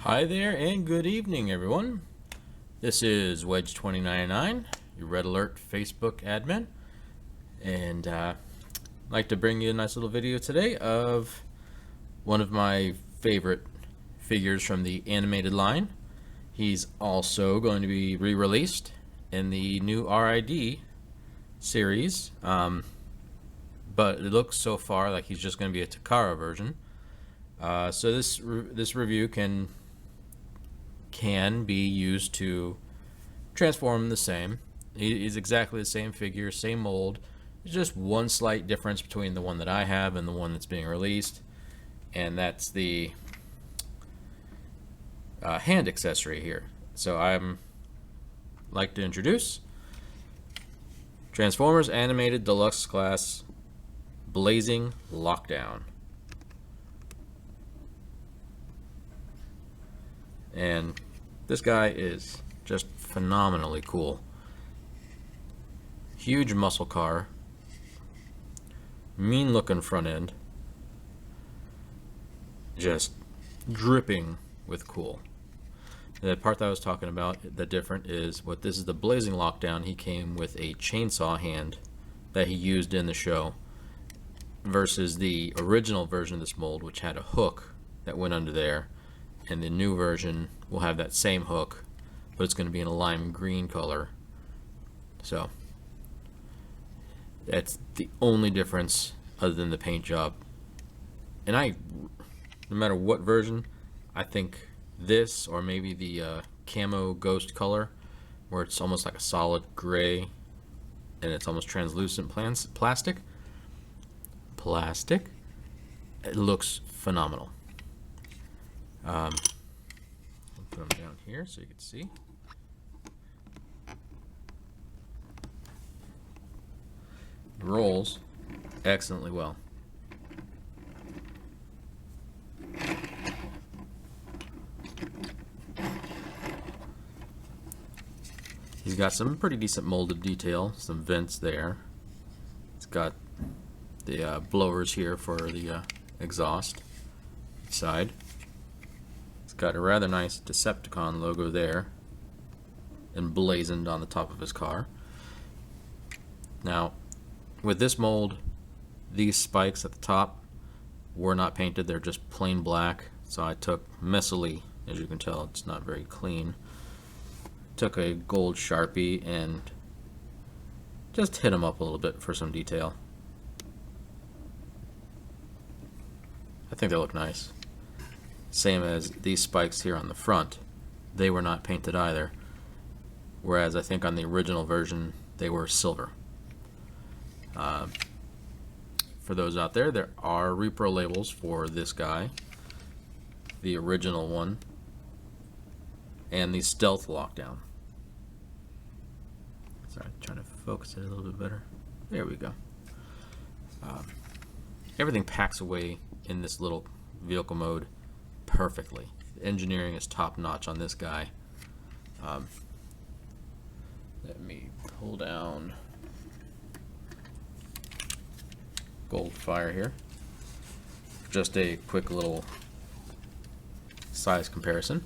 Hi there and good evening everyone. This is Wedge2099, your Red Alert Facebook admin, and I'd like to bring you a nice little video today of one of my favorite figures from the animated line. He's also going to be re-released in the new RID series, but it looks so far like he's just going to be a Takara version. So this review can be used to transform the same. He's exactly the same figure, same mold. There's just one slight difference between the one that I have and the one that's being released, and that's the hand accessory here. So I'm like to introduce Transformers Animated Deluxe Class Blazing Lockdown. And this guy is just phenomenally cool. Huge muscle car, mean looking front end, just dripping with cool. The part that I was talking about, the different is what this is the Blazing Lockdown. He came with a chainsaw hand that he used in the show versus the original version of this mold, which had a hook that went under there. And the new version will have that same hook, but it's going to be in a lime green color. So that's the only difference other than the paint job. And no matter what version, I think this or maybe the camo ghost color, where it's almost like a solid gray and it's almost translucent plastic, it looks phenomenal. I'll put them down here so you can see. It rolls excellently well. He's got some pretty decent molded detail, some vents there. It's got the blowers here for the exhaust side. Got a rather nice Decepticon logo there emblazoned on the top of his car. Now with this mold, these spikes at the top were not painted, they're just plain black. So I took messily, as you can tell it's not very clean, took a gold Sharpie and just hit them up a little bit for some detail. I think they look nice. Same as these spikes here on the front, they were not painted either, whereas I think on the original version they were silver. For those out there, there are repro labels for this guy, the original one, and the Stealth Lockdown. Sorry, trying to focus it a little bit better. There we go. Everything packs away in this little vehicle mode perfectly. The engineering is top notch on this guy. Let me pull down Gold Fire here. Just a quick little size comparison.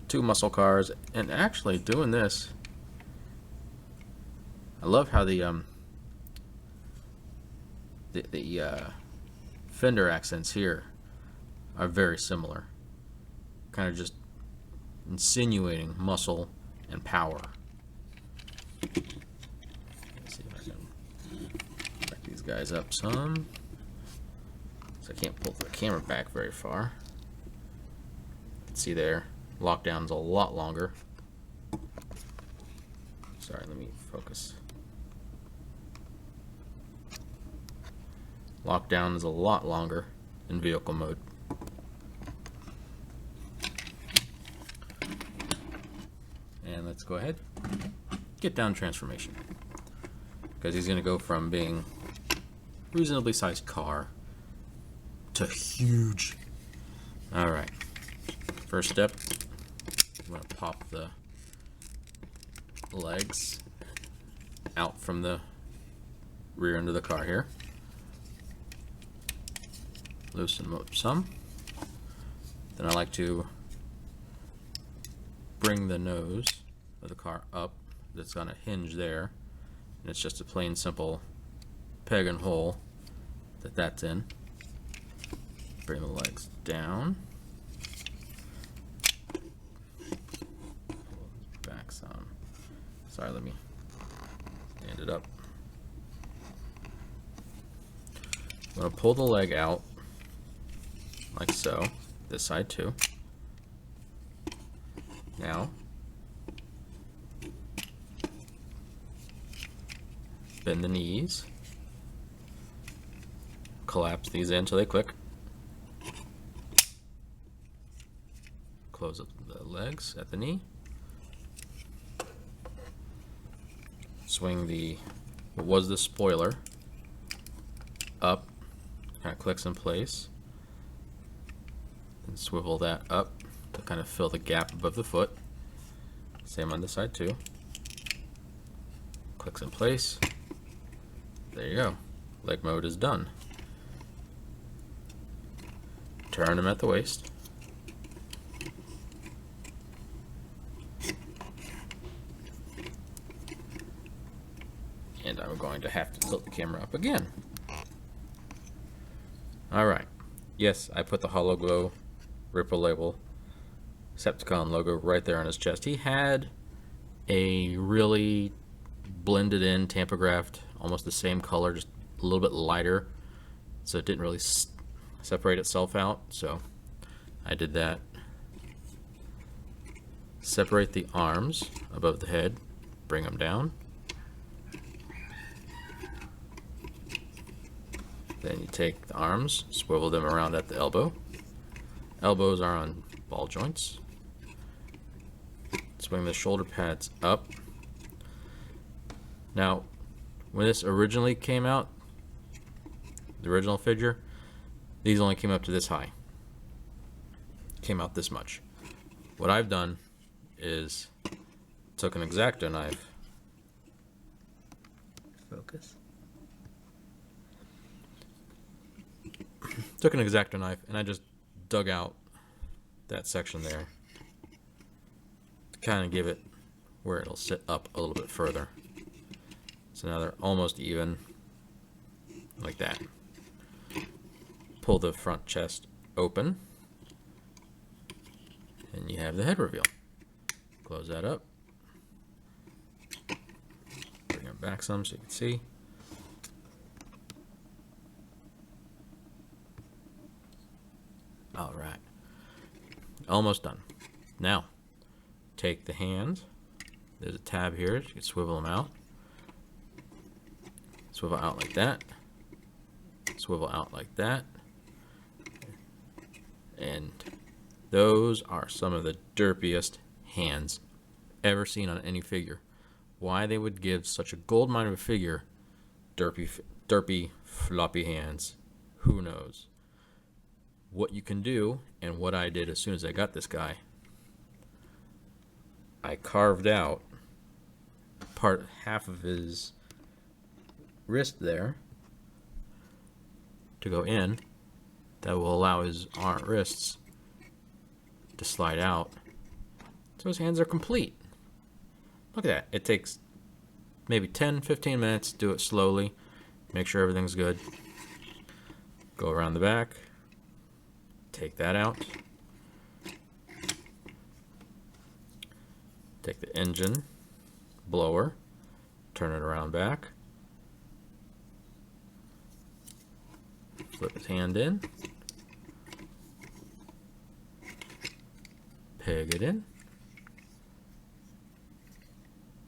Two muscle cars, and actually doing this, I love how the fender accents here are very similar, kind of just insinuating muscle and power. Let's see if I can back these guys up some, so I can't pull the camera back very far. You can see there, Lockdown's a lot longer. Sorry, let me focus. Lockdown is a lot longer in vehicle mode. And let's go ahead, get down transformation, because he's going to go from being reasonably sized car to huge. Alright, first step, I'm going to pop the legs out from the rear end of the car here. Loosen them up some. Then I like to bring the nose of the car up. That's on a hinge there, and it's just a plain simple peg and hole that's in. Bring the legs down. Back some. Sorry, let me stand it up. I'm going to pull the leg out like so. This side too. Now, bend the knees. Collapse these in until they click. Close up the legs at the knee. Swing what was the spoiler up, kind of clicks in place, and swivel that up to kind of fill the gap above the foot. Same on this side too. Clicks in place. There you go. Leg mode is done. Turn them at the waist. And I'm going to have to tilt the camera up again. Alright. Yes, I put the Hollow Glow Ripple Label Decepticon logo right there on his chest. He had a really blended in tampographed, almost the same color, just a little bit lighter, so it didn't really separate itself out. So I did that. Separate the arms above the head, bring them down. Then you take the arms, swivel them around at the elbow. Elbows are on ball joints. Swing the shoulder pads up. Now, when this originally came out, the original figure, these only came up to this high. Came out this much. What I've done is took an X-Acto knife. Focus. Took an X-Acto knife and I just dug out that section there to kind of give it where it'll sit up a little bit further. So now they're almost even, like that. Pull the front chest open and you have the head reveal. Close that up. Bring it back some so you can see. All right, almost done. Now, take the hands. There's a tab here. You can swivel them out. Swivel out like that. Swivel out like that. And those are some of the derpiest hands ever seen on any figure. Why they would give such a gold mine of a figure derpy floppy hands, who knows? What you can do, and what I did as soon as I got this guy, I carved out half of his wrist there to go in. That will allow his wrists to slide out, so his hands are complete. Look at that. It takes maybe 10-15 minutes. Do it slowly, make sure everything's good. Go around the back. Take that out. Take the engine blower, turn it around back. Flip his hand in. Peg it in.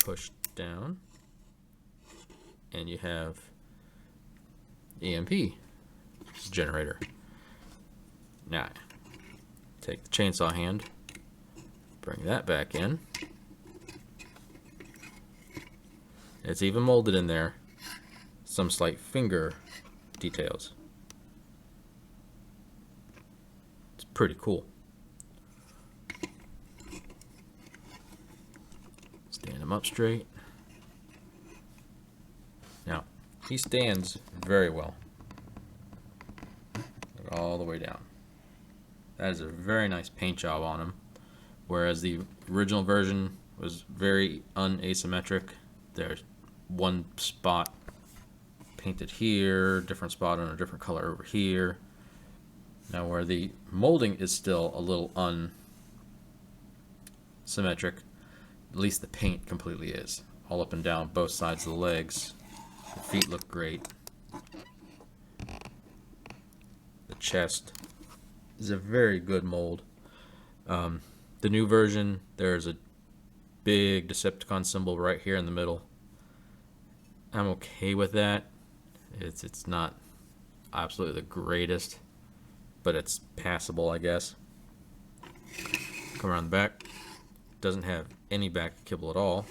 Push down. And you have EMP generator. Now, take the chainsaw hand, bring that back in. It's even molded in there. Some slight finger details. It's pretty cool. Stand him up straight. Now, he stands very well. All the way down. That is a very nice paint job on him. Whereas the original version was very unasymmetric. There's one spot painted here, different spot on a different color over here. Now where the molding is still a little unsymmetric, at least the paint completely is. All up and down both sides of the legs. The feet look great. The chest is a very good mold. The new version, there's a big Decepticon symbol right here in the middle. I'm okay with that. It's not absolutely the greatest, but it's passable, I guess. Come around the back. Doesn't have any back kibble at all,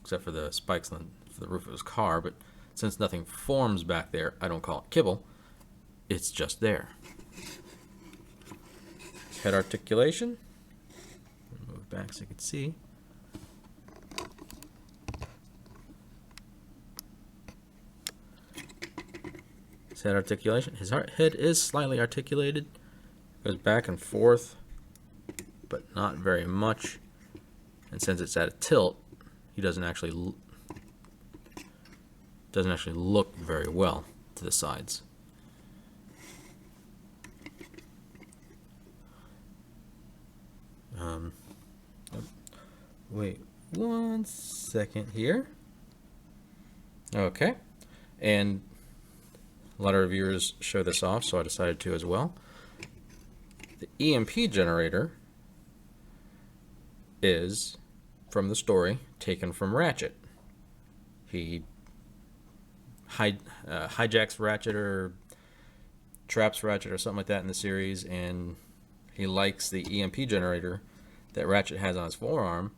except for the spikes on the roof of his car. But since nothing forms back there, I don't call it kibble. It's just there. Head articulation. Move back so you can see. Head articulation. His head is slightly articulated. Goes back and forth, but not very much. And since it's at a tilt, he doesn't actually look very well to the sides. Wait 1 second here. Okay, and a lot of reviewers show this off, so I decided to as well. The EMP generator is, from the story, taken from Ratchet. He hijacks Ratchet or traps Ratchet or something like that in the series, and he likes the EMP generator that Ratchet has on his forearm.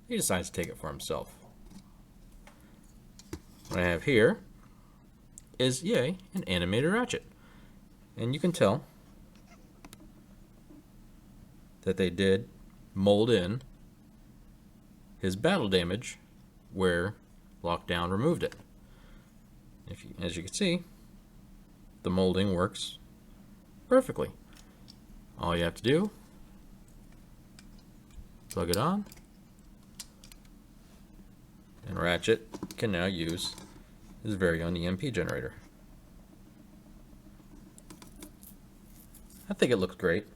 He decides to take it for himself. What I have here is, yay, an animated Ratchet. And you can tell that they did mold in his battle damage where Lockdown removed it. As you can see, the molding works perfectly. All you have to do, plug it on, and Ratchet can now use his very own EMP generator. I think it looks great.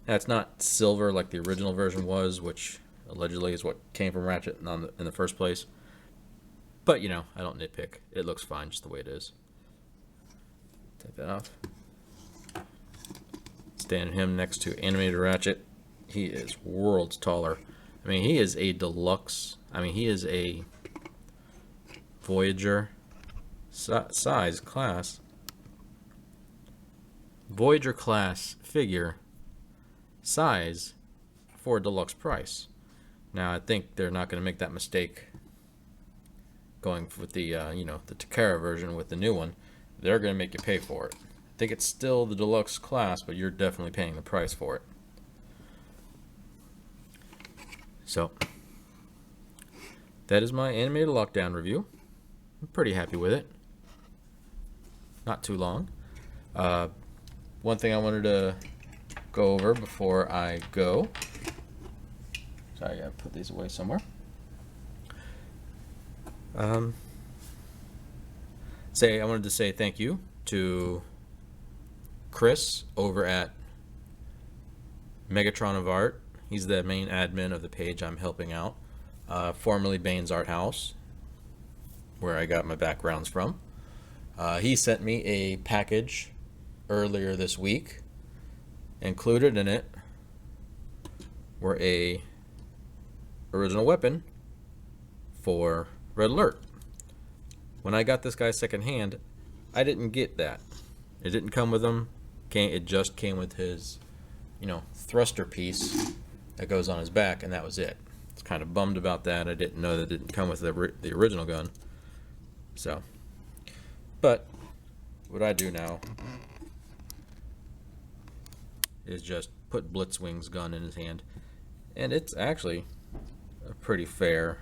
Now, it's not silver like the original version was, which allegedly is what came from Ratchet in the first place. But, you know, I don't nitpick. It looks fine just the way it is. Take that off. Standing him next to animated Ratchet. He is worlds taller. I mean, he is a deluxe. I mean, he is a Voyager size class. Voyager class figure size for a deluxe price. Now, I think they're not going to make that mistake going with the the Takara version with the new one. They're going to make you pay for it. I think it's still the deluxe class, but you're definitely paying the price for it. So, that is my animated Lockdown review. I'm pretty happy with it. Not too long. One thing I wanted to go over before I go. Sorry, I gotta put these away somewhere. I wanted to say thank you to Chris over at Megatron of Art. He's the main admin of the page I'm helping out. Formerly Bane's Art House, where I got my backgrounds from. He sent me a package earlier this week. Included in it were a original weapon for Red Alert. When I got this guy secondhand, I didn't get that. It didn't come with him. It just came with his, thruster piece that goes on his back, and that was it. I was kind of bummed about that. I didn't know that it didn't come with the original gun. So, but what I do now is just put Blitzwing's gun in his hand, and it's actually a pretty fair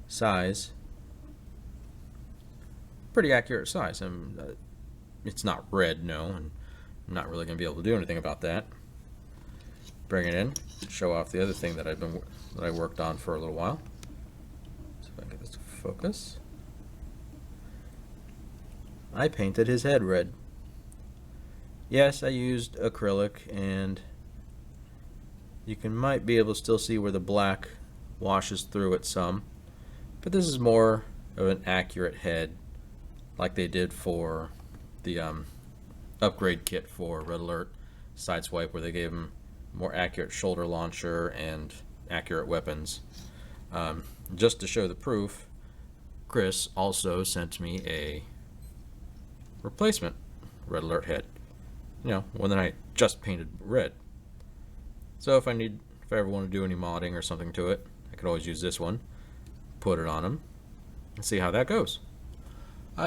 size, pretty accurate size. It's not red, no, and I'm not really going to be able to do anything about that. Bring it in, show off the other thing that I worked on for a little while. See if I can get this to focus. I painted his head red. Yes, I used acrylic, and you might be able to still see where the black washes through it some, but this is more of an accurate head, like they did for the upgrade kit for Red Alert Sideswipe, where they gave him more accurate shoulder launcher and accurate weapons. Just to show the proof, Chris also sent me a replacement Red Alert head, one that I just painted red. So if I ever want to do any modding or something to it, I could always use this one, put it on him, and see how that goes.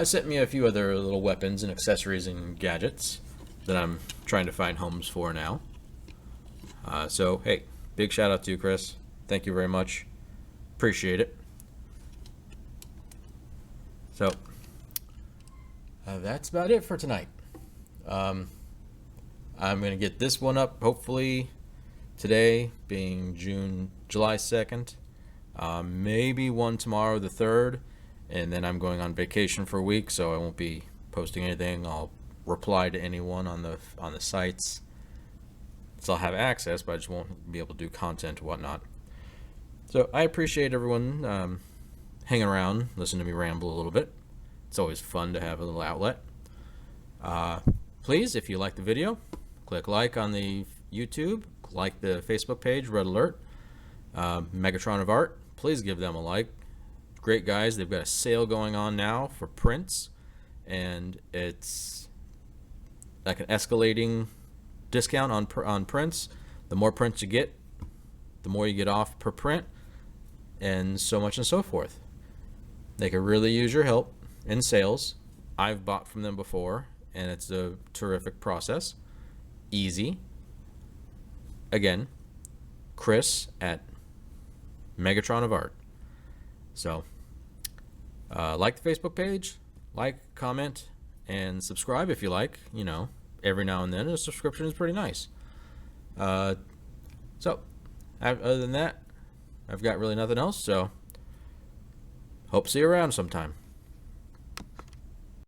Sent me a few other little weapons and accessories and gadgets that I'm trying to find homes for now. So hey, big shout out to you, Chris. Thank you very much. Appreciate it. So that's about it for tonight. I'm going to get this one up hopefully today, being July 2nd. Maybe one tomorrow, the 3rd, and then I'm going on vacation for a week, so I won't be posting anything. I'll reply to anyone on the sites, so I'll have access, but I just won't be able to do content and whatnot. So I appreciate everyone hanging around, listening to me ramble a little bit. It's always fun to have a little outlet. Please, if you like the video, click like on the YouTube, like the Facebook page, Red Alert. Megatron of Art, please give them a like. Great guys. They've got a sale going on now for prints, and it's like an escalating discount on prints. The more prints you get, the more you get off per print, and so much and so forth. They could really use your help in sales. I've bought from them before, and it's a terrific process. Easy. Again, Chris at Megatron of Art. So like the Facebook page, like, comment, and subscribe if you like. Every now and then a subscription is pretty nice. So other than that, I've got really nothing else, so hope to see you around sometime.